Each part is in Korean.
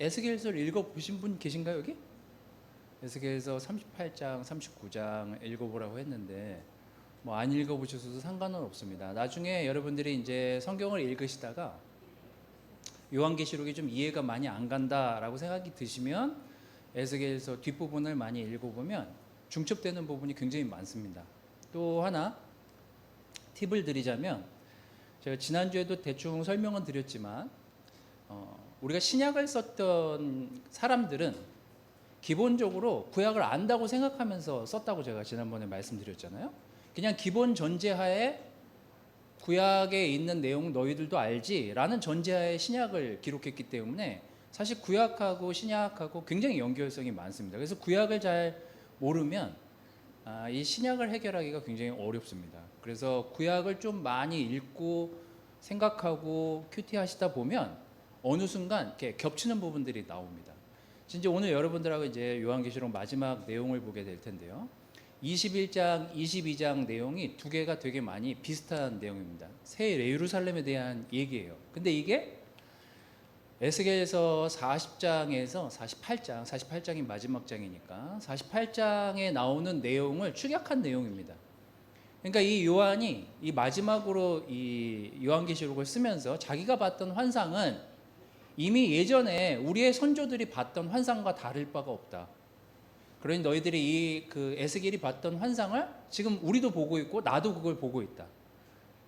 에스겔서를 읽어보신 분 계신가요 여기? 에스겔서 38장, 39장 읽어보라고 했는데 뭐 안 읽어보셔도 상관은 없습니다. 나중에 여러분들이 이제 성경을 읽으시다가 요한계시록이 좀 이해가 많이 안 간다라고 생각이 드시면 에스겔서 뒷부분을 많이 읽어보면 중첩되는 부분이 굉장히 많습니다. 또 하나 팁을 드리자면 제가 지난주에도 대충 설명은 드렸지만 우리가 신약을 썼던 사람들은 기본적으로 구약을 안다고 생각하면서 썼다고 제가 지난번에 말씀드렸잖아요. 그냥 기본 전제하에 구약에 있는 내용 너희들도 알지 라는 전제하에 신약을 기록했기 때문에 사실 구약하고 신약하고 굉장히 연결성이 많습니다. 그래서 구약을 잘 모르면 이 신약을 해결하기가 굉장히 어렵습니다. 그래서 구약을 좀 많이 읽고 생각하고 큐티하시다 보면 어느 순간 이렇게 겹치는 부분들이 나옵니다. 진짜 오늘 여러분들하고 이제 요한계시록 마지막 내용을 보게 될 텐데요. 21장, 22장 내용이 두 개가 되게 많이 비슷한 내용입니다. 새 예루살렘에 대한 얘기예요. 근데 이게 에스겔서 40장에서 48장이 마지막 장이니까 48장에 나오는 내용을 축약한 내용입니다. 그러니까 이 요한이 이 마지막으로 이 요한계시록을 쓰면서 자기가 봤던 환상은 이미 예전에 우리의 선조들이 봤던 환상과 다를 바가 없다. 그러니 너희들이 이 그 에스겔이 봤던 환상을 지금 우리도 보고 있고 나도 그걸 보고 있다.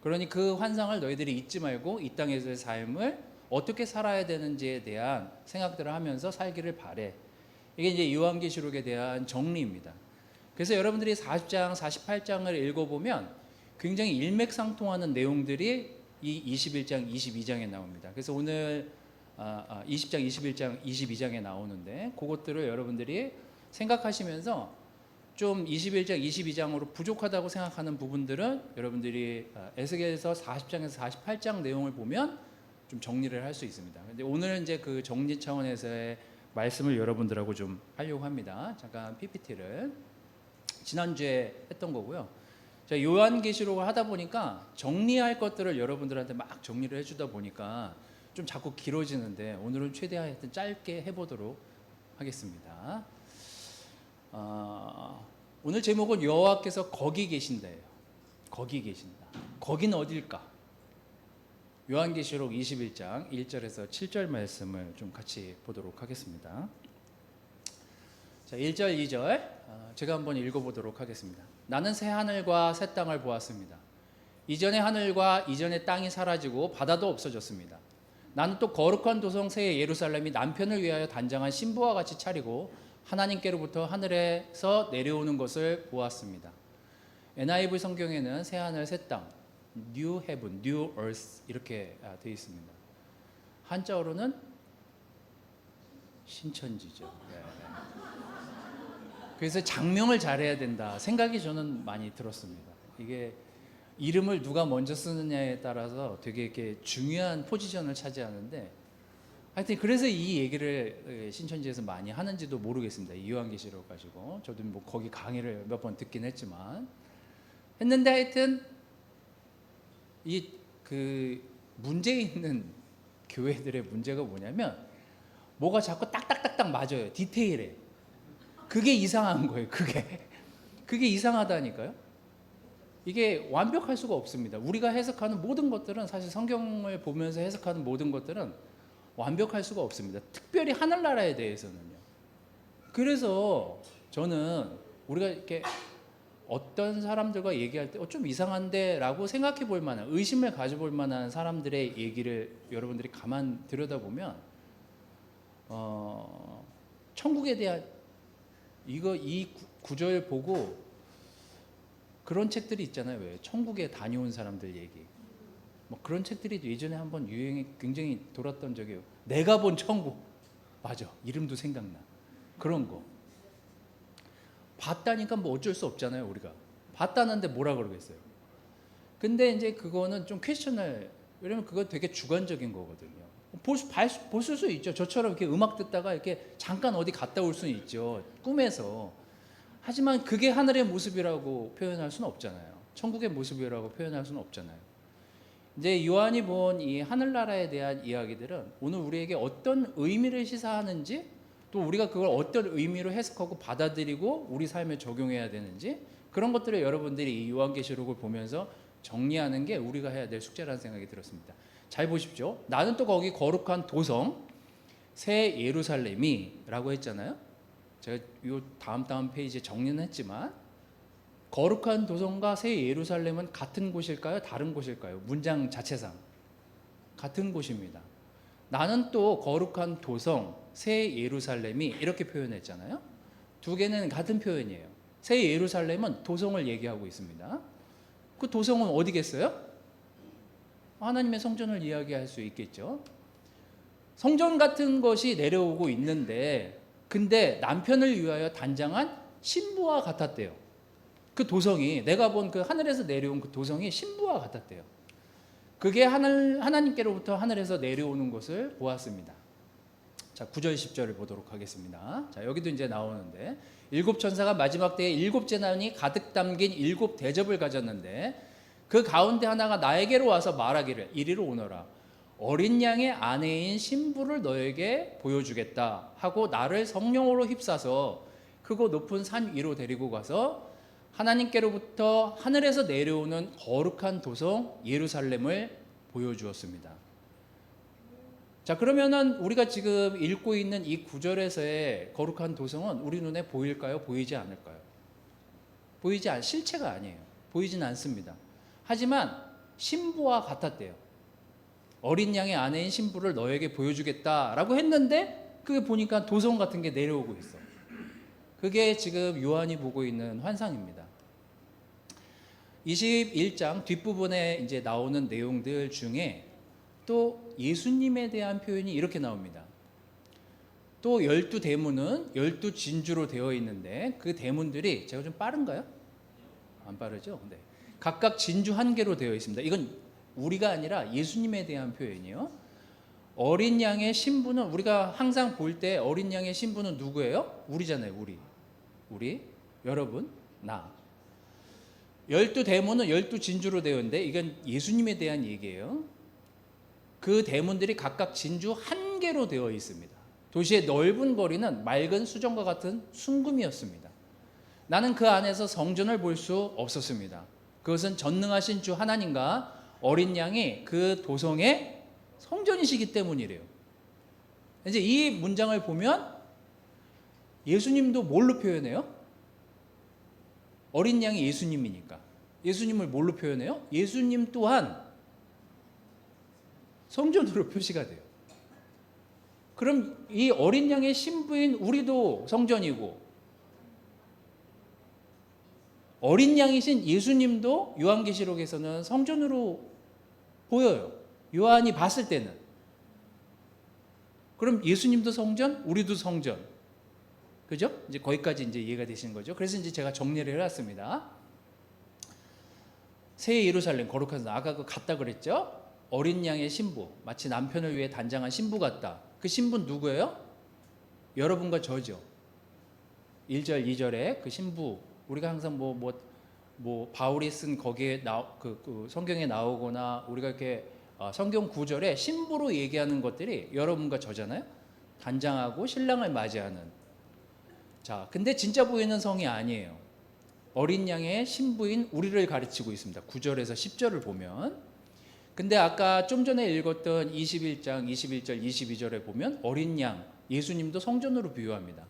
그러니 그 환상을 너희들이 잊지 말고 이 땅에서의 삶을 어떻게 살아야 되는지에 대한 생각들을 하면서 살기를 바래. 이게 이제 요한계시록에 대한 정리입니다. 그래서 여러분들이 40장, 48장을 읽어보면 굉장히 일맥상통하는 내용들이 이 21장, 22장에 나옵니다. 그래서 오늘 20장, 21장, 22장에 나오는데 그것들을 여러분들이 생각하시면서 좀 21장, 22장으로 부족하다고 생각하는 부분들은 여러분들이 에스겔서 40장에서 48장 내용을 보면 좀 정리를 할 수 있습니다. 근데 오늘은 이제 그 정리 차원에서의 말씀을 여러분들하고 좀 하려고 합니다. 잠깐 PPT를 지난주에 했던 거고요. 자, 요한계시록을 하다 보니까 정리할 것들을 여러분들한테 막 정리를 해주다 보니까 좀 자꾸 길어지는데 오늘은 최대한 하여튼 짧게 해보도록 하겠습니다. 오늘 제목은 여호와께서 거기 계신다예요. 거기 계신다. 거기는 어딜까? 요한계시록 21장 1절에서 7절 말씀을 좀 같이 보도록 하겠습니다. 자, 1절, 2절 제가 한번 읽어보도록 하겠습니다. 나는 새 하늘과 새 땅을 보았습니다. 이전의 하늘과 이전의 땅이 사라지고 바다도 없어졌습니다. 나는 또 거룩한 도성 새 예루살렘이 남편을 위하여 단장한 신부와 같이 차리고 하나님께로부터 하늘에서 내려오는 것을 보았습니다. NIV 성경에는 새 하늘 새 땅, New Heaven, New Earth 이렇게 되어 있습니다. 한자어로는 신천지죠. 네. 그래서 장명을 잘해야 된다 생각이 저는 많이 들었습니다. 이게 이름을 누가 먼저 쓰느냐에 따라서 되게 이렇게 중요한 포지션을 차지하는데 하여튼 그래서 이 얘기를 신천지에서 많이 하는지도 모르겠습니다. 이 요한계시록 가지고 저도 뭐 거기 강의를 몇 번 듣긴 했지만 했는데 하여튼 이 그 문제 있는 교회들의 문제가 뭐냐면 뭐가 자꾸 딱딱딱딱 맞아요. 디테일에. 그게 이상한 거예요. 그게 이상하다니까요. 이게 완벽할 수가 없습니다. 우리가 해석하는 모든 것들은 사실 성경을 보면서 해석하는 모든 것들은 완벽할 수가 없습니다. 특별히 하늘나라에 대해서는요. 그래서 저는 우리가 이렇게 어떤 사람들과 얘기할 때 좀 이상한데 라고 생각해 볼 만한 의심을 가져볼 만한 사람들의 얘기를 여러분들이 가만 들여다보면 천국에 대한 이 구절 보고 그런 책들이 있잖아요. 왜 천국에 다녀온 사람들 얘기 뭐 그런 책들이 예전에 한번 유행이 굉장히 돌았던 적이 내가 본 천국 맞아 이름도 생각나 그런 거 봤다니까 뭐 어쩔 수 없잖아요. 우리가 봤다는데 뭐라 그러겠어요. 근데 이제 그거는 좀 퀘스천을 왜냐면 그거 되게 주관적인 거거든요. 보실 수 있죠. 저처럼 이렇게 음악 듣다가 이렇게 잠깐 어디 갔다 올 수는 있죠. 꿈에서. 하지만 그게 하늘의 모습이라고 표현할 수는 없잖아요. 천국의 모습이라고 표현할 수는 없잖아요. 이제 요한이 본 이 하늘나라에 대한 이야기들은 오늘 우리에게 어떤 의미를 시사하는지, 또 우리가 그걸 어떤 의미로 해석하고 받아들이고 우리 삶에 적용해야 되는지, 그런 것들을 여러분들이 이 요한계시록을 보면서 정리하는 게 우리가 해야 될 숙제라는 생각이 들었습니다. 잘 보십시오. 나는 또 거기 거룩한 도성 새 예루살렘이라고 했잖아요. 제가 이 다음 페이지에 정리는 했지만, 거룩한 도성과 새 예루살렘은 같은 곳일까요? 다른 곳일까요? 문장 자체상 같은 곳입니다. 나는 또 거룩한 도성 새 예루살렘이 이렇게 표현했잖아요. 두 개는 같은 표현이에요. 새 예루살렘은 도성을 얘기하고 있습니다. 그 도성은 어디겠어요? 하나님의 성전을 이야기할 수 있겠죠. 성전 같은 것이 내려오고 있는데, 근데 남편을 위하여 단장한 신부와 같았대요. 그 도성이, 내가 본 그 하늘에서 내려온 그 도성이 신부와 같았대요. 그게 하나님께로부터 하늘에서 내려오는 것을 보았습니다. 자, 9절 10절을 보도록 하겠습니다. 자, 여기도 이제 나오는데, 일곱 천사가 마지막 때에 일곱 재난이 가득 담긴 일곱 대접을 가졌는데, 그 가운데 하나가 나에게로 와서 말하기를, 이리로 오너라. 어린 양의 아내인 신부를 너에게 보여주겠다 하고 나를 성령으로 휩싸서 크고 높은 산 위로 데리고 가서 하나님께로부터 하늘에서 내려오는 거룩한 도성 예루살렘을 보여주었습니다. 자, 그러면은 우리가 지금 읽고 있는 이 9절에서의 거룩한 도성은 우리 눈에 보일까요? 보이지 않을까요? 실체가 아니에요. 보이진 않습니다. 하지만 신부와 같았대요. 어린 양의 아내인 신부를 너에게 보여주겠다라고 했는데, 그게 보니까 도성 같은 게 내려오고 있어. 그게 지금 요한이 보고 있는 환상입니다. 21장 뒷부분에 이제 나오는 내용들 중에 또 예수님에 대한 표현이 이렇게 나옵니다. 또 12대문은 12진주로 되어 있는데, 그 대문들이, 제가 좀 빠른가요? 안 빠르죠? 네. 각각 진주 한 개로 되어 있습니다. 이건 우리가 아니라 예수님에 대한 표현이에요. 어린 양의 신부는, 우리가 항상 볼 때 어린 양의 신부는 누구예요? 우리잖아요. 우리, 여러분, 나. 12대문은 12진주로 되어 있는데, 이건 예수님에 대한 얘기예요. 그 대문들이 각각 진주 한 개로 되어 있습니다. 도시의 넓은 거리는 맑은 수정과 같은 순금이었습니다. 나는 그 안에서 성전을 볼 수 없었습니다. 그것은 전능하신 주 하나님과 어린 양이 그 도성의 성전이시기 때문이래요. 이제 이 문장을 보면 예수님도 뭘로 표현해요? 어린 양이 예수님이니까. 예수님을 뭘로 표현해요? 예수님 또한 성전으로 표시가 돼요. 그럼 이 어린 양의 신부인 우리도 성전이고, 어린 양이신 예수님도 요한계시록에서는 성전으로 보여요. 요한이 봤을 때는. 그럼 예수님도 성전, 우리도 성전. 그죠? 이제 거기까지 이제 이해가 되시는 거죠. 그래서 이제 제가 정리를 해놨습니다. 새 예루살렘 거룩한 산, 아까 그 같다 그랬죠? 어린 양의 신부, 마치 남편을 위해 단장한 신부 같다. 그 신부는 누구예요? 여러분과 저죠. 1절, 2절에 그 신부, 우리가 항상 바울이 쓴 거기에 그 성경에 나오거나 우리가 이렇게 성경 구절에 신부로 얘기하는 것들이 여러분과 저잖아요. 단장하고 신랑을 맞이하는. 자, 근데 진짜 보이는 성이 아니에요. 어린 양의 신부인 우리를 가르치고 있습니다. 9절에서 10절을 보면. 근데 아까 좀 전에 읽었던 21장 21절 22절에 보면 어린 양 예수님도 성전으로 비유합니다.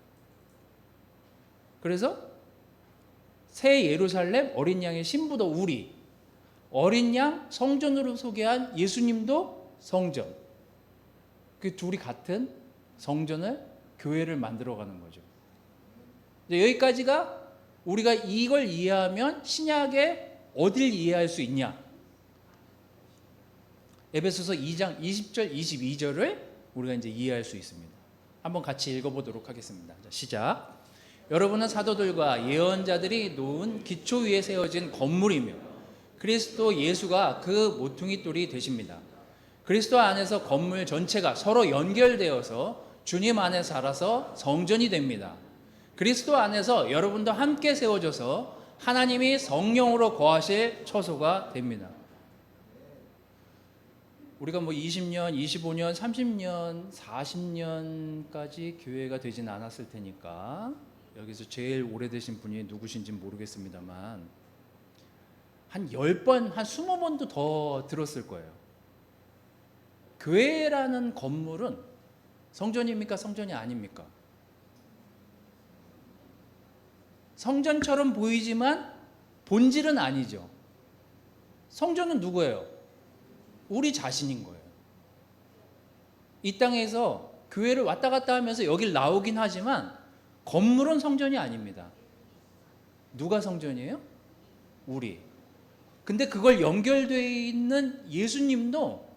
그래서 새 예루살렘 어린 양의 신부도 우리, 어린 양 성전으로 소개한 예수님도 성전. 그 둘이 같은 성전을, 교회를 만들어가는 거죠. 여기까지가 우리가 이걸 이해하면 신약에 어딜 이해할 수 있냐? 에베소서 2장 20절 22절을 우리가 이제 이해할 수 있습니다. 한번 같이 읽어보도록 하겠습니다. 자, 시작. 여러분은 사도들과 예언자들이 놓은 기초 위에 세워진 건물이며 그리스도 예수가 그 모퉁이 돌이 되십니다. 그리스도 안에서 건물 전체가 서로 연결되어서 주님 안에 살아서 성전이 됩니다. 그리스도 안에서 여러분도 함께 세워져서 하나님이 성령으로 거하실 처소가 됩니다. 우리가 뭐 20년, 25년, 30년, 40년까지 교회가 되진 않았을 테니까 여기서 제일 오래되신 분이 누구신지 모르겠습니다만 한 10번, 한 20번도 더 들었을 거예요. 교회라는 건물은 성전입니까? 성전이 아닙니까? 성전처럼 보이지만 본질은 아니죠. 성전은 누구예요? 우리 자신인 거예요. 이 땅에서 교회를 왔다 갔다 하면서 여길 나오긴 하지만 건물은 성전이 아닙니다. 누가 성전이에요? 우리. 근데 그걸 연결되어 있는 예수님도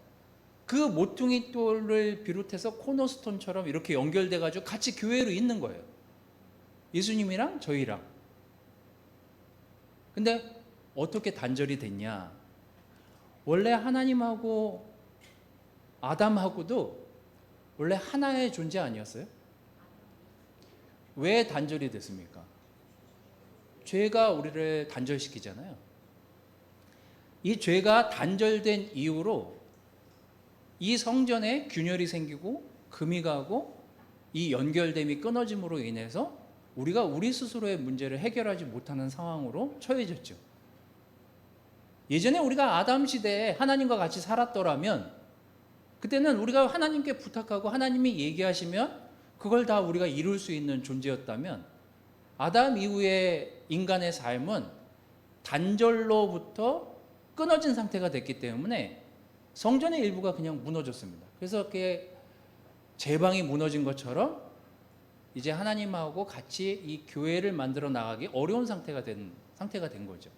그 모퉁이 돌을 비롯해서 코너스톤처럼 이렇게 연결돼 가지고 같이 교회로 있는 거예요. 예수님이랑 저희랑. 근데 어떻게 단절이 됐냐? 원래 하나님하고 아담하고도 원래 하나의 존재 아니었어요? 왜 단절이 됐습니까? 죄가 우리를 단절시키잖아요. 이 죄가 단절된 이후로 이 성전에 균열이 생기고 금이 가고 이 연결됨이 끊어짐으로 인해서 우리가 우리 스스로의 문제를 해결하지 못하는 상황으로 처해졌죠. 예전에 우리가 아담 시대에 하나님과 같이 살았더라면 그때는 우리가 하나님께 부탁하고 하나님이 얘기하시면 그걸 다 우리가 이룰 수 있는 존재였다면 아담 이후의 인간의 삶은 단절로부터 끊어진 상태가 됐기 때문에 성전의 일부가 그냥 무너졌습니다. 그래서 그게 제방이 무너진 것처럼 이제 하나님하고 같이 이 교회를 만들어 나가기 어려운 상태가 된 거죠.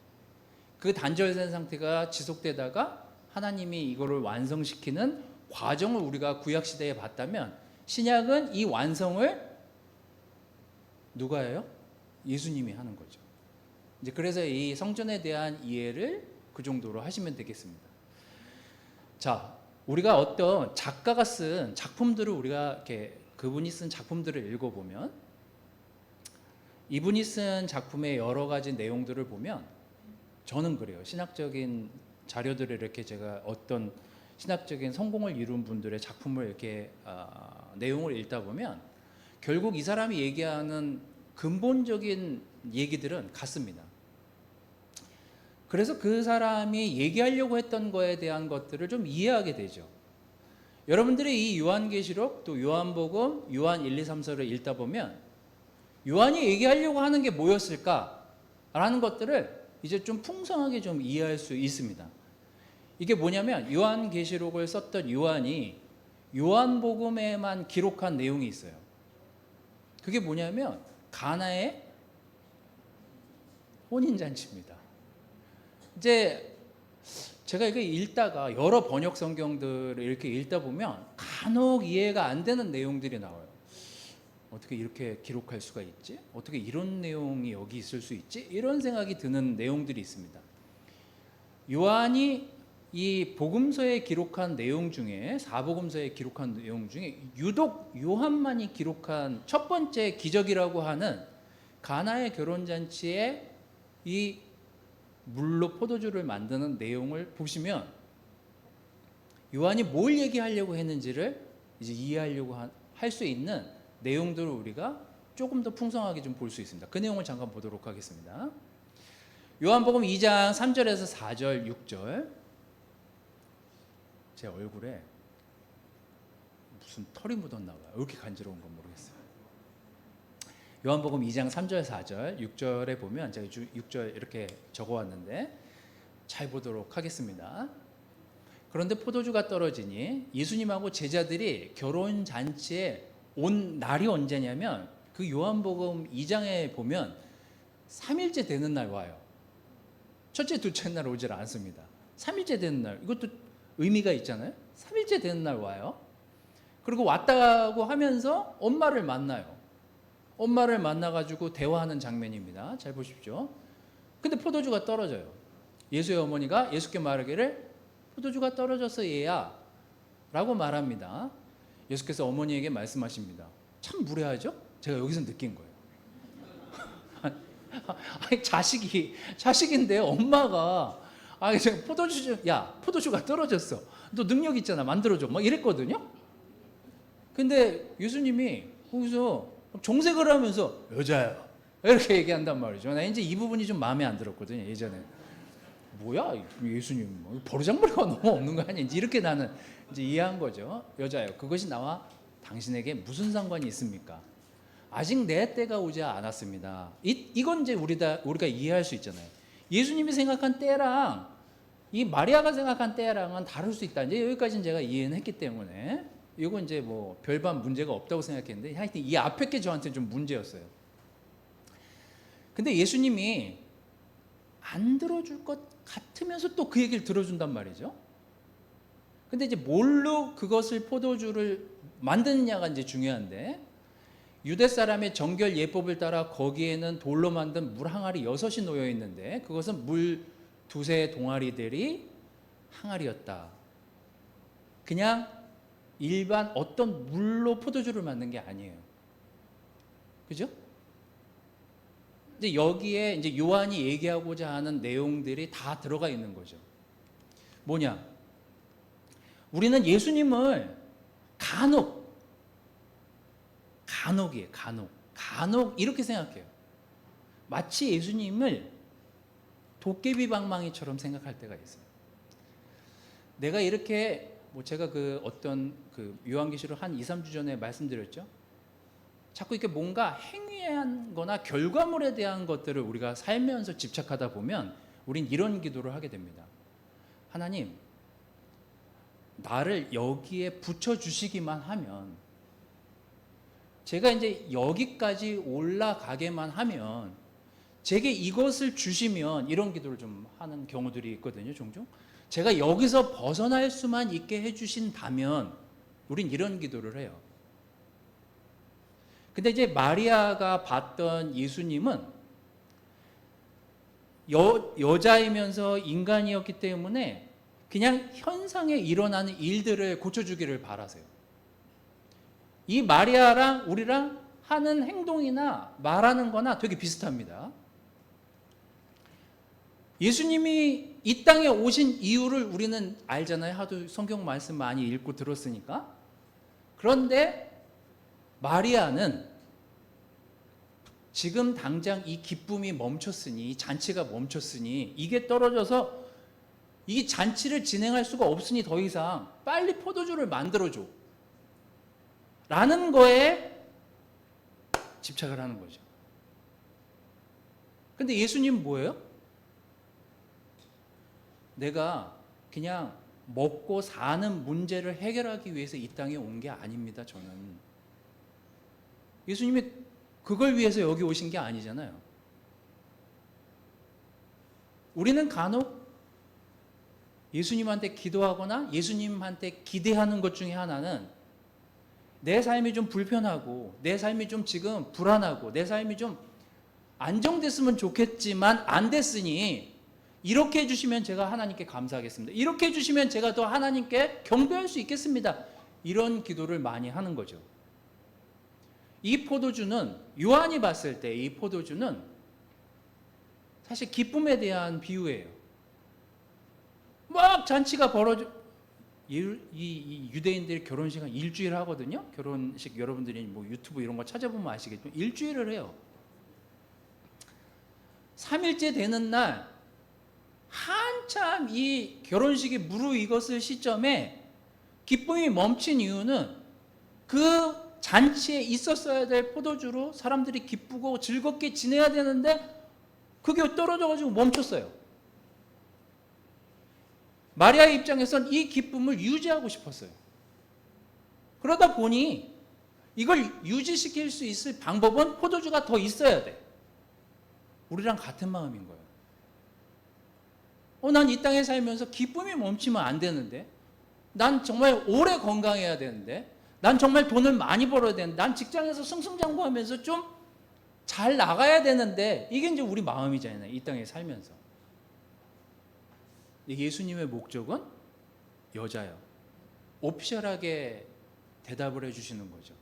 그 단절된 상태가 지속되다가 하나님이 이거를 완성시키는 과정을 우리가 구약 시대에 봤다면 신약은 이 완성을 누가 해요? 예수님이 하는 거죠. 이제 그래서 이 성전에 대한 이해를 그 정도로 하시면 되겠습니다. 자, 우리가 어떤 작가가 쓴 작품들을 우리가 이렇게 그분이 쓴 작품들을 읽어보면 이분이 쓴 작품의 여러 가지 내용들을 보면 저는 그래요. 신학적인 자료들을 이렇게 제가 어떤 신학적인 성공을 이룬 분들의 작품을 이렇게 내용을 읽다 보면 결국 이 사람이 얘기하는 근본적인 얘기들은 같습니다. 그래서 그 사람이 얘기하려고 했던 거에 대한 것들을 좀 이해하게 되죠. 여러분들이 이 요한계시록 또 요한복음, 요한 1, 2, 3서를 읽다 보면 요한이 얘기하려고 하는 게 뭐였을까라는 것들을 이제 좀 풍성하게 좀 이해할 수 있습니다. 이게 뭐냐면 요한계시록을 썼던 요한이 요한복음에만 기록한 내용이 있어요. 그게 뭐냐면 가나의 혼인잔치입니다. 이제 제가 이거 읽다가 여러 번역 성경들을 이렇게 읽다 보면 간혹 이해가 안 되는 내용들이 나와요. 어떻게 이렇게 기록할 수가 있지? 어떻게 이런 내용이 여기 있을 수 있지? 이런 생각이 드는 내용들이 있습니다. 요한이 이 복음서에 기록한 내용 중에 사복음서에 기록한 내용 중에 유독 요한만이 기록한 첫 번째 기적이라고 하는 가나의 결혼잔치에 이 물로 포도주를 만드는 내용을 보시면 요한이 뭘 얘기하려고 했는지를 이제 이해하려고 할 수 있는 내용들을 우리가 조금 더 풍성하게 좀 볼 수 있습니다. 그 내용을 잠깐 보도록 하겠습니다. 요한복음 2장 3절에서 4절, 6절. 제 얼굴에 무슨 털이 묻었나 봐요. 왜 이렇게 간지러운 건 모르겠어요. 요한복음 2장 3절, 4절, 6절에 보면 제가 6절 이렇게 적어왔는데 잘 보도록 하겠습니다. 그런데 포도주가 떨어지니 예수님하고 제자들이 결혼잔치에 온 날이 언제냐면 그 요한복음 2장에 보면 3일째 되는 날 와요. 첫째, 둘째 날 오질 않습니다. 3일째 되는 날, 이것도 의미가 있잖아요. 3일째 되는 날 와요. 그리고 왔다고 하면서 엄마를 만나요. 엄마를 만나가지고 대화하는 장면입니다. 잘 보십시오. 근데 포도주가 떨어져요. 예수의 어머니가 예수께 말하기를 포도주가 떨어졌어 얘야 라고 말합니다. 예수께서 어머니에게 말씀하십니다. 참 무례하죠? 제가 여기서 느낀 거예요. 아니, 자식인데 엄마가 아, 포도주가 떨어졌어. 너 능력 있잖아. 만들어줘. 막 이랬거든요. 근데 예수님이 거기서 정색을 하면서 여자야. 이렇게 얘기한단 말이죠. 나 이제 이 부분이 좀 마음에 안 들었거든요. 예전에. 뭐야, 예수님. 버르장머리가 너무 없는 거 아니야? 이렇게 나는 이제 이해한 거죠. 여자요. 그것이 나와 당신에게 무슨 상관이 있습니까? 아직 내 때가 오지 않았습니다. 이건 이제 우리가 이해할 수 있잖아요. 예수님이 생각한 때랑 이 마리아가 생각한 때랑은 다를 수 있다. 이제 여기까지는 제가 이해는 했기 때문에 이건 이제 뭐 별반 문제가 없다고 생각했는데 하여튼 이 앞에 게 저한테 좀 문제였어요. 근데 예수님이 안 들어줄 것 같으면서 또 그 얘기를 들어준단 말이죠. 근데 이제 뭘로 그것을 포도주를 만드느냐가 이제 중요한데 유대 사람의 정결 예법을 따라 거기에는 돌로 만든 물 항아리 6이 놓여 있는데 그것은 물 2세 동아리들이 항아리였다. 그냥 일반 어떤 물로 포도주를 만든 게 아니에요. 그죠? 이제 여기에 이제 요한이 얘기하고자 하는 내용들이 다 들어가 있는 거죠. 뭐냐? 우리는 예수님을 간혹이에요. 간혹 이렇게 생각해요. 마치 예수님을 도깨비 방망이처럼 생각할 때가 있어요. 내가 이렇게 제가 그 어떤 그 요한계시록 한 2, 3주 전에 말씀드렸죠. 자꾸 이렇게 뭔가 행위한 거나 결과물에 대한 것들을 우리가 살면서 집착하다 보면 우린 이런 기도를 하게 됩니다. 하나님, 나를 여기에 붙여주시기만 하면, 제가 이제 여기까지 올라가게만 하면, 제게 이것을 주시면, 이런 기도를 좀 하는 경우들이 있거든요, 종종. 제가 여기서 벗어날 수만 있게 해주신다면, 우린 이런 기도를 해요. 근데 이제 마리아가 봤던 예수님은 여자이면서 인간이었기 때문에 그냥 현상에 일어나는 일들을 고쳐주기를 바라세요. 이 마리아랑 우리랑 하는 행동이나 말하는 거나 되게 비슷합니다. 예수님이 이 땅에 오신 이유를 우리는 알잖아요. 하도 성경 말씀 많이 읽고 들었으니까. 그런데 마리아는 지금 당장 이 기쁨이 멈췄으니, 잔치가 멈췄으니, 이게 떨어져서 이 잔치를 진행할 수가 없으니 더 이상 빨리 포도주를 만들어줘 라는 거에 집착을 하는 거죠. 근데 예수님은 뭐예요? 내가 그냥 먹고 사는 문제를 해결하기 위해서 이 땅에 온 게 아닙니다. 저는 예수님이 그걸 위해서 여기 오신 게 아니잖아요. 우리는 간혹 예수님한테 기도하거나 예수님한테 기대하는 것 중에 하나는 내 삶이 좀 불편하고 내 삶이 좀 지금 불안하고 내 삶이 좀 안정됐으면 좋겠지만 안 됐으니 이렇게 해주시면 제가 하나님께 감사하겠습니다. 이렇게 해주시면 제가 더 하나님께 경배할 수 있겠습니다. 이런 기도를 많이 하는 거죠. 이 포도주는, 요한이 봤을 때 이 포도주는 사실 기쁨에 대한 비유예요. 막 잔치가 벌어져, 이 유대인들이 결혼식 한 일주일 하거든요. 결혼식 여러분들이 뭐 유튜브 이런 거 찾아보면 아시겠지만 일주일을 해요. 3일째 되는 날 한참 이 결혼식이 무르익었을 시점에 기쁨이 멈춘 이유는 그 잔치에 있었어야 될 포도주로 사람들이 기쁘고 즐겁게 지내야 되는데 그게 떨어져가지고 멈췄어요. 마리아의 입장에선 이 기쁨을 유지하고 싶었어요. 그러다 보니 이걸 유지시킬 수 있을 방법은 포도주가 더 있어야 돼. 우리랑 같은 마음인 거예요. 난 이 땅에 살면서 기쁨이 멈추면 안 되는데, 난 정말 오래 건강해야 되는데, 난 정말 돈을 많이 벌어야 되는데, 난 직장에서 승승장구하면서 좀 잘 나가야 되는데, 이게 이제 우리 마음이잖아요. 이 땅에 살면서. 예수님의 목적은 여자요. 오피셜하게 대답을 해주시는 거죠.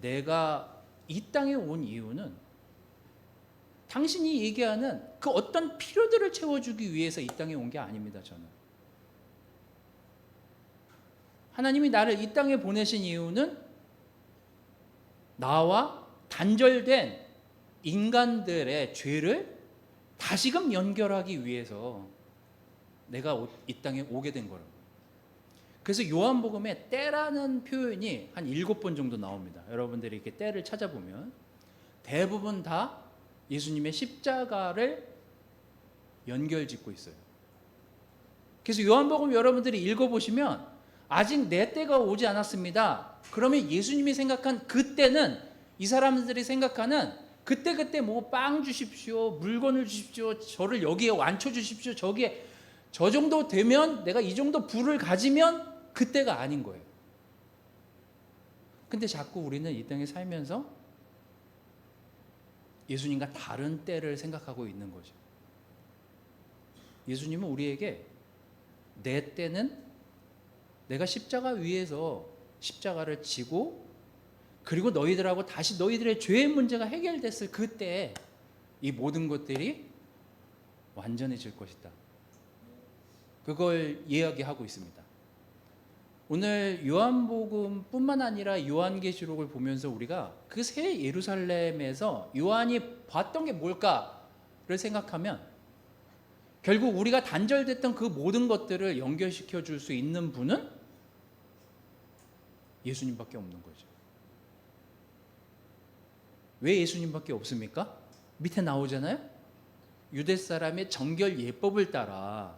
내가 이 땅에 온 이유는 당신이 얘기하는 그 어떤 필요들을 채워주기 위해서 이 땅에 온 게 아닙니다. 저는 하나님이 나를 이 땅에 보내신 이유는 나와 단절된 인간들의 죄를 다시금 연결하기 위해서 내가 이 땅에 오게 된 거라고. 그래서 요한복음에 때라는 표현이 한 7번 정도 나옵니다. 여러분들이 이렇게 때를 찾아보면 대부분 다 예수님의 십자가를 연결짓고 있어요. 그래서 요한복음 여러분들이 읽어보시면 아직 내 때가 오지 않았습니다. 그러면 예수님이 생각한 그때는 이 사람들이 생각하는 그때 뭐 빵 주십시오, 물건을 주십시오, 저를 여기에 완쳐 주십시오, 저기에 저 정도 되면 내가 이 정도 부를 가지면 그때가 아닌 거예요. 근데 자꾸 우리는 이 땅에 살면서 예수님과 다른 때를 생각하고 있는 거죠. 예수님은 우리에게 내 때는 내가 십자가 위에서 십자가를 지고 그리고 너희들하고 다시 너희들의 죄의 문제가 해결됐을 그때 이 모든 것들이 완전해질 것이다. 그걸 이야기하고 있습니다. 오늘 요한복음뿐만 아니라 요한계시록을 보면서 우리가 그 새 예루살렘에서 요한이 봤던 게 뭘까를 생각하면 결국 우리가 단절됐던 그 모든 것들을 연결시켜 줄 수 있는 분은 예수님밖에 없는 거죠. 왜 예수님밖에 없습니까? 밑에 나오잖아요. 유대 사람의 정결 예법을 따라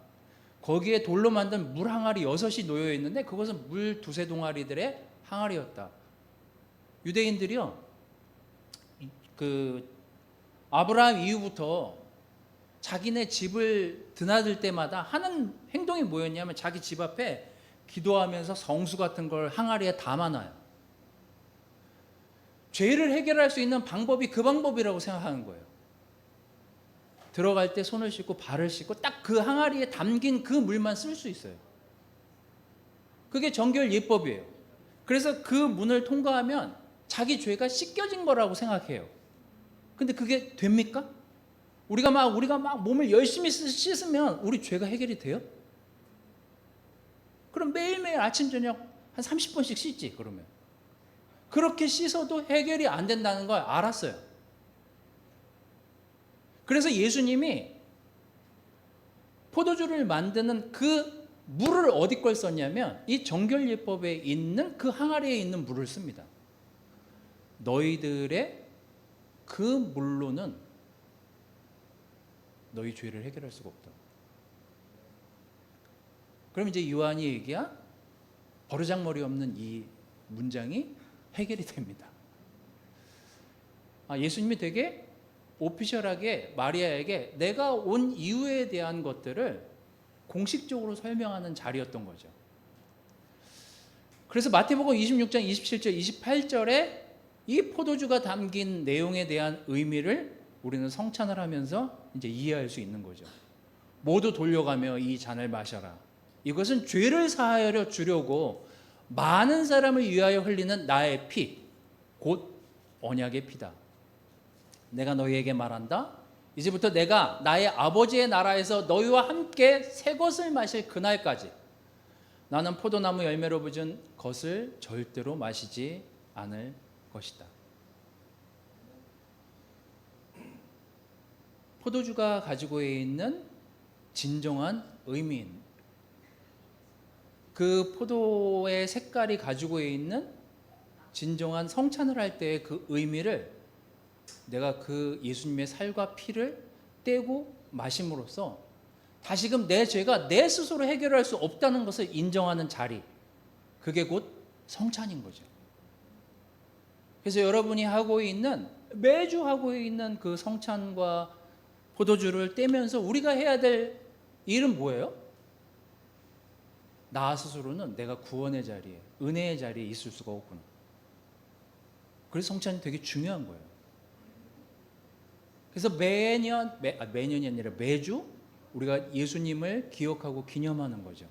거기에 돌로 만든 물 항아리 6이 놓여 있는데 그것은 물 2-3 동아리들의 항아리였다. 유대인들이요, 그 아브라함 이후부터 자기네 집을 드나들 때마다 하는 행동이 뭐였냐면 자기 집 앞에 기도하면서 성수 같은 걸 항아리에 담아놔요. 죄를 해결할 수 있는 방법이 그 방법이라고 생각하는 거예요. 들어갈 때 손을 씻고 발을 씻고 딱 그 항아리에 담긴 그 물만 쓸 수 있어요. 그게 정결 예법이에요. 그래서 그 문을 통과하면 자기 죄가 씻겨진 거라고 생각해요. 근데 그게 됩니까? 우리가 막 몸을 열심히 씻으면 우리 죄가 해결이 돼요? 그럼 매일매일 아침 저녁 한 30번씩 씻지. 그러면 그렇게 씻어도 해결이 안 된다는 걸 알았어요. 그래서 예수님이 포도주를 만드는 그 물을 어디 걸 썼냐면 이 정결예법에 있는 그 항아리에 있는 물을 씁니다. 너희들의 그 물로는 너희 죄를 해결할 수가 없다. 그럼 이제 요한이 얘기한 버르장머리 없는 이 문장이 해결이 됩니다. 예수님이 되게 오피셜하게 마리아에게 내가 온 이유에 대한 것들을 공식적으로 설명하는 자리였던 거죠. 그래서 마태복음 26장 27절 28절에 이 포도주가 담긴 내용에 대한 의미를 우리는 성찬을 하면서 이제 이해할 수 있는 거죠. 모두 돌려가며 이 잔을 마셔라. 이것은 죄를 사하여 주려고 많은 사람을 위하여 흘리는 나의 피, 곧 언약의 피다. 내가 너희에게 말한다. 이제부터 내가 나의 아버지의 나라에서 너희와 함께 새 것을 마실 그날까지 나는 포도나무 열매로 빚은 것을 절대로 마시지 않을 것이다. 포도주가 가지고 있는 진정한 의미인 그 포도의 색깔이 가지고 있는 진정한 성찬을 할 때의 그 의미를 내가 그 예수님의 살과 피를 떼고 마심으로써 다시금 내 죄가 내 스스로 해결할 수 없다는 것을 인정하는 자리, 그게 곧 성찬인 거죠. 그래서 여러분이 매주 하고 있는 그 성찬과 포도주를 떼면서 우리가 해야 될 일은 뭐예요? 나 스스로는 내가 구원의 자리에, 은혜의 자리에 있을 수가 없구나. 그래서 성찬이 되게 중요한 거예요. 그래서 매년이 아니라 매주 우리가 예수님을 기억하고 기념하는 거죠.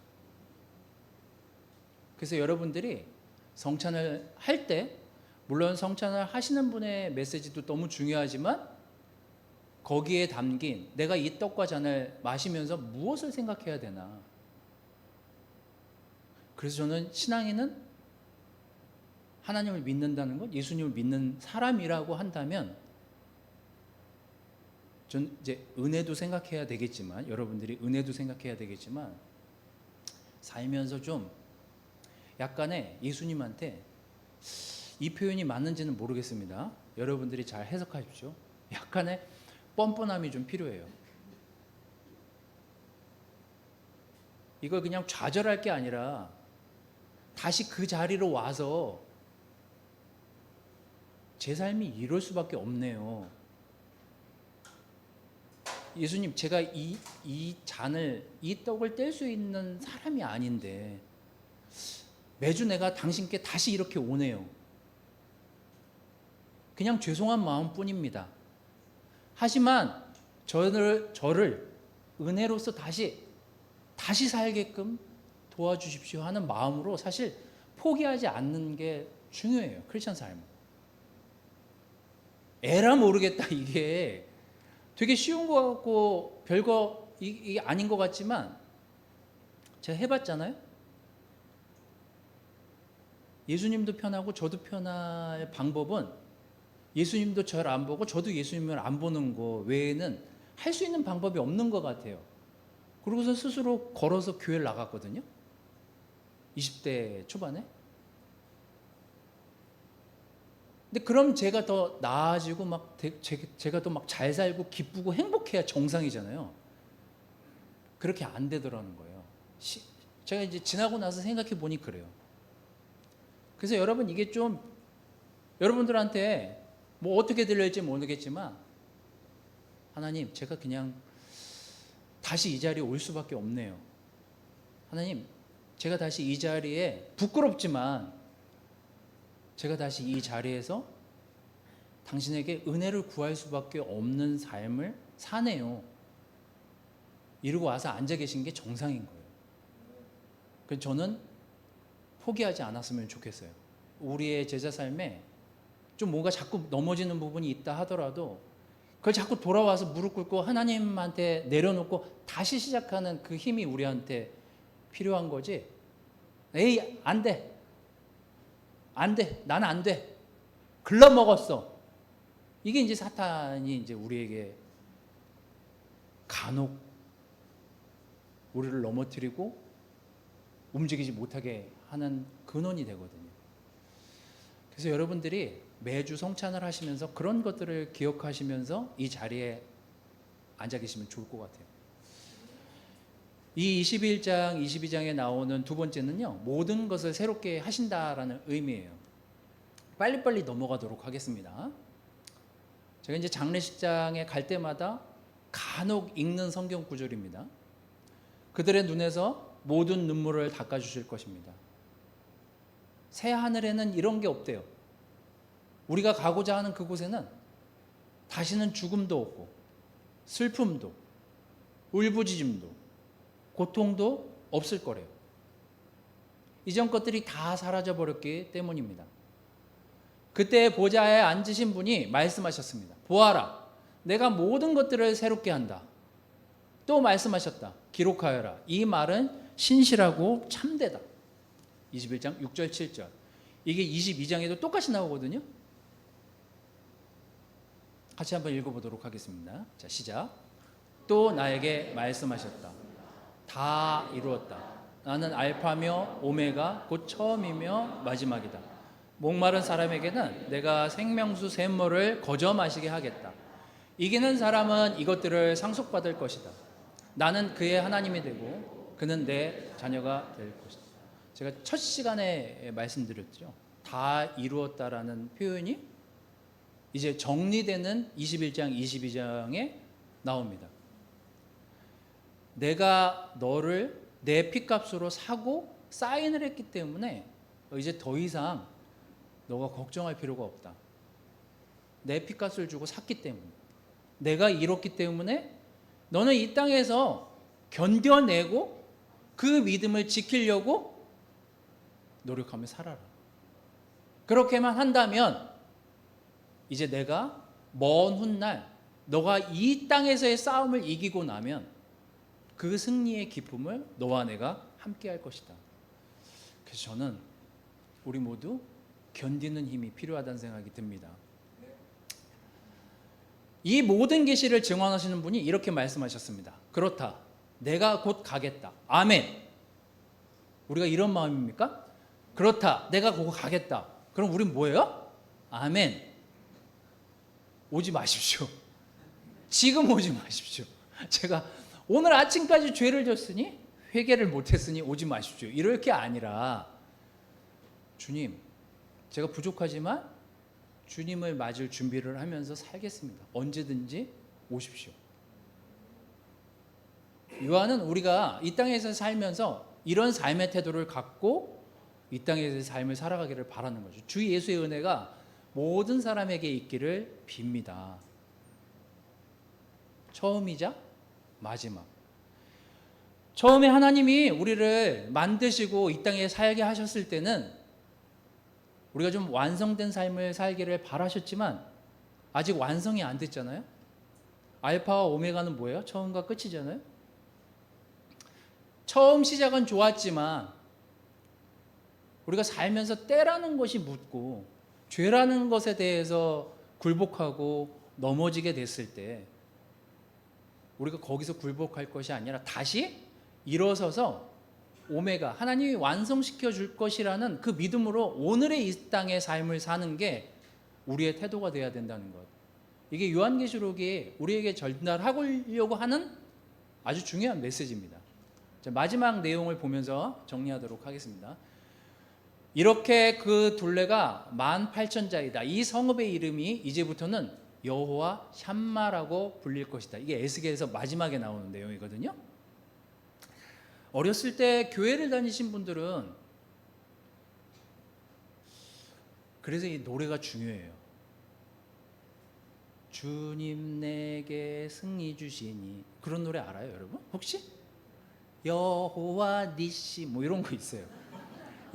그래서 여러분들이 성찬을 할 때, 물론 성찬을 하시는 분의 메시지도 너무 중요하지만 거기에 담긴 내가 이 떡과 잔을 마시면서 무엇을 생각해야 되나? 그래서 저는 신앙인은 하나님을 믿는다는 것, 예수님을 믿는 사람이라고 한다면 전 이제 은혜도 생각해야 되겠지만, 여러분들이 은혜도 생각해야 되겠지만, 살면서 좀 약간의 예수님한테, 이 표현이 맞는지는 모르겠습니다. 여러분들이 잘 해석하십시오. 약간의 뻔뻔함이 좀 필요해요. 이걸 그냥 좌절할 게 아니라 다시 그 자리로 와서 제 삶이 이럴 수밖에 없네요. 예수님, 제가 이 잔을, 이 떡을 뗄 수 있는 사람이 아닌데 매주 내가 당신께 다시 이렇게 오네요. 그냥 죄송한 마음뿐입니다. 하지만 저를 은혜로서 다시 살게끔 도와주십시오 하는 마음으로 사실 포기하지 않는 게 중요해요. 크리스천 삶은. 에라 모르겠다, 이게 되게 쉬운 것 같고 별거 이게 아닌 것 같지만 제가 해봤잖아요. 예수님도 편하고 저도 편할 방법은 예수님도 저를 안 보고 저도 예수님을 안 보는 거 외에는 할 수 있는 방법이 없는 것 같아요. 그러고서 스스로 걸어서 교회를 나갔거든요. 20대 초반에. 근데 그럼 제가 더 나아지고 막 제가 더 막 잘 살고 기쁘고 행복해야 정상이잖아요. 그렇게 안 되더라는 거예요. 제가 이제 지나고 나서 생각해 보니 그래요. 그래서 여러분, 이게 좀 여러분들한테 뭐 어떻게 들릴지 모르겠지만, 하나님, 제가 그냥 다시 이 자리에 올 수밖에 없네요. 하나님, 제가 다시 이 자리에, 부끄럽지만 제가 다시 이 자리에서 당신에게 은혜를 구할 수밖에 없는 삶을 사네요. 이러고 와서 앉아 계신 게 정상인 거예요. 그래서 저는 포기하지 않았으면 좋겠어요. 우리의 제자 삶에 좀 뭔가 자꾸 넘어지는 부분이 있다 하더라도 그걸 자꾸 돌아와서 무릎 꿇고 하나님한테 내려놓고 다시 시작하는 그 힘이 우리한테 필요한 거지. 에이, 안 돼. 안 돼. 나는 안 돼. 글러먹었어. 이게 이제 사탄이 이제 우리에게 간혹 우리를 넘어뜨리고 움직이지 못하게 하는 근원이 되거든요. 그래서 여러분들이 매주 성찬을 하시면서 그런 것들을 기억하시면서 이 자리에 앉아 계시면 좋을 것 같아요. 이 21장, 22장에 나오는 두 번째는요, 모든 것을 새롭게 하신다라는 의미예요. 빨리빨리 넘어가도록 하겠습니다. 제가 이제 장례식장에 갈 때마다 간혹 읽는 성경 구절입니다. 그들의 눈에서 모든 눈물을 닦아주실 것입니다. 새 하늘에는 이런 게 없대요. 우리가 가고자 하는 그곳에는 다시는 죽음도 없고 슬픔도 울부짖음도 고통도 없을 거래요. 이전 것들이 다 사라져 버렸기 때문입니다. 그때 보좌에 앉으신 분이 말씀하셨습니다. 보아라, 내가 모든 것들을 새롭게 한다. 또 말씀하셨다. 기록하여라. 이 말은 신실하고 참되다. 21장 6절 7절. 이게 22장에도 똑같이 나오거든요. 같이 한번 읽어보도록 하겠습니다. 자, 시작. 또 나에게 말씀하셨다. 다 이루었다. 나는 알파며 오메가 곧 처음이며 마지막이다. 목마른 사람에게는 내가 생명수 샘물을 거저 마시게 하겠다. 이기는 사람은 이것들을 상속받을 것이다. 나는 그의 하나님이 되고 그는 내 자녀가 될 것이다. 제가 첫 시간에 말씀드렸죠. 다 이루었다라는 표현이 이제 정리되는 21장, 22장에 나옵니다. 내가 너를 내 피값으로 사고 사인을 했기 때문에 이제 더 이상 너가 걱정할 필요가 없다. 내 피값을 주고 샀기 때문에, 내가 이뤘기 때문에 너는 이 땅에서 견뎌내고 그 믿음을 지키려고 노력하며 살아라. 그렇게만 한다면 이제 내가 먼 훗날 너가 이 땅에서의 싸움을 이기고 나면 그 승리의 기쁨을 너와 내가 함께 할 것이다. 그래서 저는 우리 모두 견디는 힘이 필요하다는 생각이 듭니다. 이 모든 계시를 증언하시는 분이 이렇게 말씀하셨습니다. 그렇다. 내가 곧 가겠다. 아멘. 우리가 이런 마음입니까? 그렇다. 내가 곧 가겠다. 그럼 우린 뭐예요? 아멘. 오지 마십시오. 지금 오지 마십시오. 제가 오늘 아침까지 죄를 졌으니 회개를 못했으니 오지 마십시오. 이럴 게 아니라 주님, 제가 부족하지만 주님을 맞을 준비를 하면서 살겠습니다. 언제든지 오십시오. 요한은 우리가 이 땅에서 살면서 이런 삶의 태도를 갖고 이 땅에서의 삶을 살아가기를 바라는 거죠. 주 예수의 은혜가 모든 사람에게 있기를 빕니다. 처음이자 마지막. 처음에 하나님이 우리를 만드시고 이 땅에 살게 하셨을 때는 우리가 좀 완성된 삶을 살기를 바라셨지만 아직 완성이 안 됐잖아요. 알파와 오메가는 뭐예요? 처음과 끝이잖아요. 처음 시작은 좋았지만 우리가 살면서 때라는 것이 묻고 죄라는 것에 대해서 굴복하고 넘어지게 됐을 때 우리가 거기서 굴복할 것이 아니라 다시 일어서서 오메가 하나님이 완성시켜 줄 것이라는 그 믿음으로 오늘의 이 땅의 삶을 사는 게 우리의 태도가 되어야 된다는 것. 이게 요한계시록이 우리에게 전달하려고 하는 아주 중요한 메시지입니다. 자, 마지막 내용을 보면서 정리하도록 하겠습니다. 이렇게 그 둘레가 18,000자이다. 이 성읍의 이름이 이제부터는 여호와 샴마라고 불릴 것이다. 이게 에스겔에서 마지막에 나오는 내용이거든요. 어렸을 때 교회를 다니신 분들은 그래서 이 노래가 중요해요. 주님 내게 승리 주시니, 그런 노래 알아요, 여러분? 혹시? 여호와 니시 뭐 이런 거 있어요.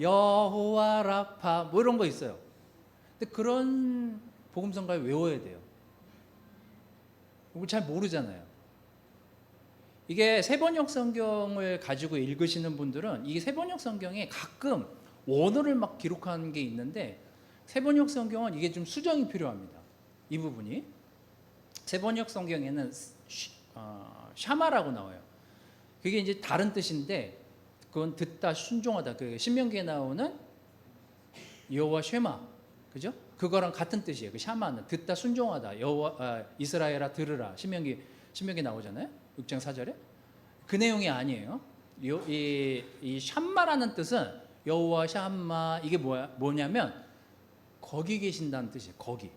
여호와 라파 뭐 이런 거 있어요. 근데 그런 복음성가를 외워야 돼요. 잘 모르잖아요. 이게 세번역 성경을 가지고 읽으시는 분들은 이 세번역 성경에 가끔 원어를 막 기록하는 게 있는데 세번역 성경은 이게 좀 수정이 필요합니다. 이 부분이 세번역 성경에는 샤마라고 나와요. 그게 이제 다른 뜻인데 그건 듣다 순종하다. 그 신명기에 나오는 여호와 쉐마, 그죠? 그거랑 같은 뜻이에요. 그 샤마는 듣다 순종하다. 여호와 이스라엘아 들으라. 신명기 나오잖아요. 6장 4절에 그 내용이 아니에요. 이 샴마라는 뜻은 여호와 샴마, 이게 뭐냐면 거기 계신다는 뜻이에요. 거기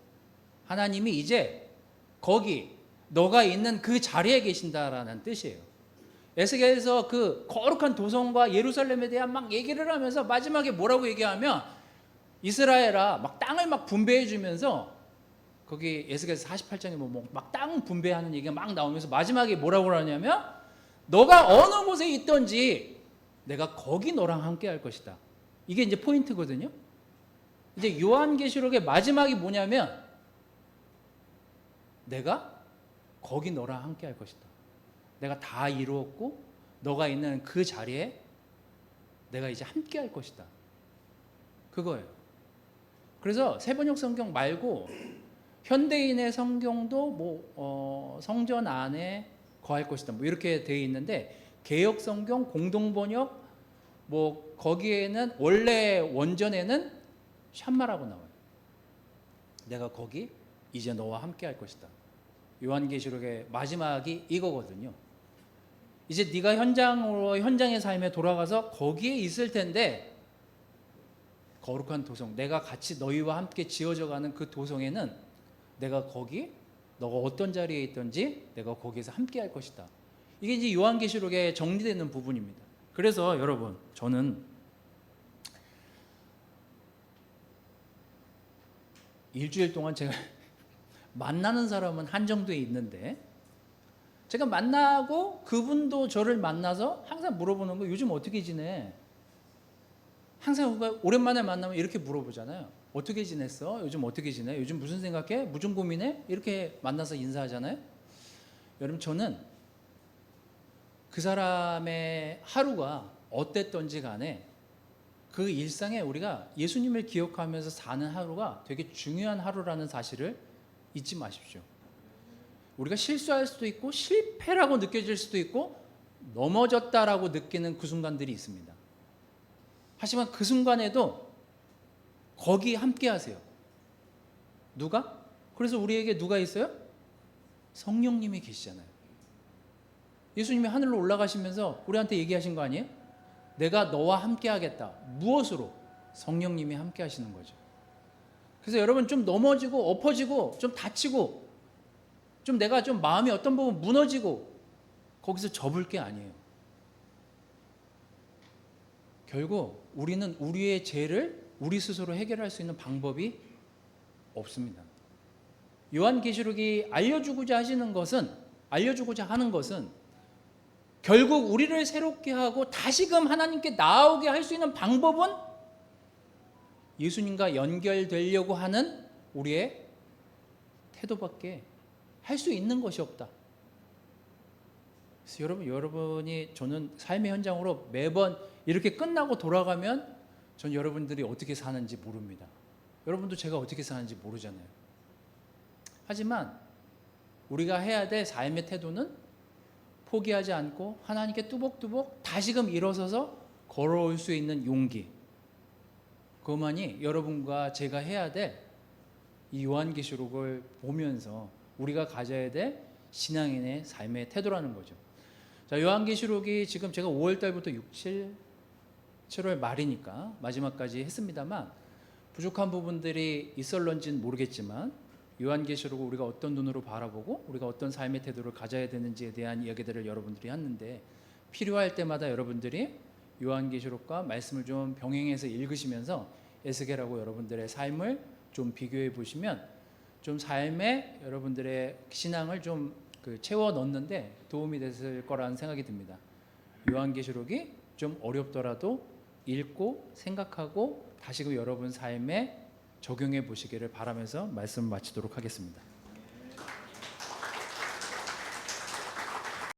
하나님이 이제 거기 너가 있는 그 자리에 계신다라는 뜻이에요. 에스겔에서 그 거룩한 도성과 예루살렘에 대한 막 얘기를 하면서 마지막에 뭐라고 얘기하면 이스라엘아 막 땅을 막 분배해 주면서 거기 에스겔에서 48장에 막 땅 분배하는 얘기가 막 나오면서 마지막에 뭐라고 하냐면 너가 어느 곳에 있든지 내가 거기 너랑 함께 할 것이다. 이게 이제 포인트거든요. 이제 요한계시록의 마지막이 뭐냐면 내가 거기 너랑 함께 할 것이다. 내가 다 이루었고 너가 있는 그 자리에 내가 이제 함께 할 것이다. 그거예요. 그래서 세번역 성경 말고 현대인의 성경도 성전 안에 거할 것이다. 뭐 이렇게 되어 있는데 개역 성경 공동번역 거기에는 원래 원전에는 샴마라고 나와요. 내가 거기 이제 너와 함께 할 것이다. 요한계시록의 마지막이 이거거든요. 이제 네가 현장의 삶에 돌아가서 거기에 있을 텐데 거룩한 도성, 내가 같이 너희와 함께 지어져가는 그 도성에는 내가 거기 너가 어떤 자리에 있든지 내가 거기에서 함께 할 것이다. 이게 이제 요한계시록에 정리되는 부분입니다. 그래서 여러분 저는 일주일 동안 제가 만나는 사람은 한정돼 있는데 제가 만나고 그분도 저를 만나서 항상 물어보는 거 요즘 어떻게 지내? 항상 오랜만에 만나면 이렇게 물어보잖아요. 어떻게 지냈어? 요즘 어떻게 지내? 요즘 무슨 생각해? 무슨 고민해? 이렇게 만나서 인사하잖아요. 여러분, 저는 그 사람의 하루가 어땠던지 간에 그 일상에 우리가 예수님을 기억하면서 사는 하루가 되게 중요한 하루라는 사실을 잊지 마십시오. 우리가 실수할 수도 있고 실패라고 느껴질 수도 있고 넘어졌다라고 느끼는 그 순간들이 있습니다. 하지만 그 순간에도 거기 함께 하세요. 누가? 그래서 우리에게 누가 있어요? 성령님이 계시잖아요. 예수님이 하늘로 올라가시면서 우리한테 얘기하신 거 아니에요? 내가 너와 함께 하겠다. 무엇으로? 성령님이 함께 하시는 거죠. 그래서 여러분 좀 넘어지고 엎어지고 좀 다치고 좀 내가 좀 마음이 어떤 부분 무너지고 거기서 접을 게 아니에요. 결국 우리는 우리의 죄를 우리 스스로 해결할 수 있는 방법이 없습니다. 요한계시록이 알려주고자 하는 것은 결국 우리를 새롭게 하고 다시금 하나님께 나아오게 할 수 있는 방법은 예수님과 연결되려고 하는 우리의 태도밖에 할 수 있는 것이 없다. 그래서 여러분이 저는 삶의 현장으로 매번 이렇게 끝나고 돌아가면 전 여러분들이 어떻게 사는지 모릅니다. 여러분도 제가 어떻게 사는지 모르잖아요. 하지만 우리가 해야 될 삶의 태도는 포기하지 않고 하나님께 뚜벅뚜벅 다시금 일어서서 걸어올 수 있는 용기. 그것만이 여러분과 제가 해야 될 이 요한계시록을 보면서 우리가 가져야 될 신앙인의 삶의 태도라는 거죠. 자, 요한계시록이 지금 제가 5월 달부터 7월 말이니까 마지막까지 했습니다만 부족한 부분들이 있을런지는 모르겠지만 요한계시록을 우리가 어떤 눈으로 바라보고 우리가 어떤 삶의 태도를 가져야 되는지에 대한 이야기들을 여러분들이 했는데 필요할 때마다 여러분들이 요한계시록과 말씀을 좀 병행해서 읽으시면서 에스겔하고 여러분들의 삶을 좀 비교해 보시면 좀 삶에 여러분들의 신앙을 좀 채워 넣는데 도움이 됐을 거라는 생각이 듭니다. 요한계시록이 좀 어렵더라도 읽고 생각하고 다시 여러분 삶에 적용해 보시기를 바라면서 말씀을 마치도록 하겠습니다.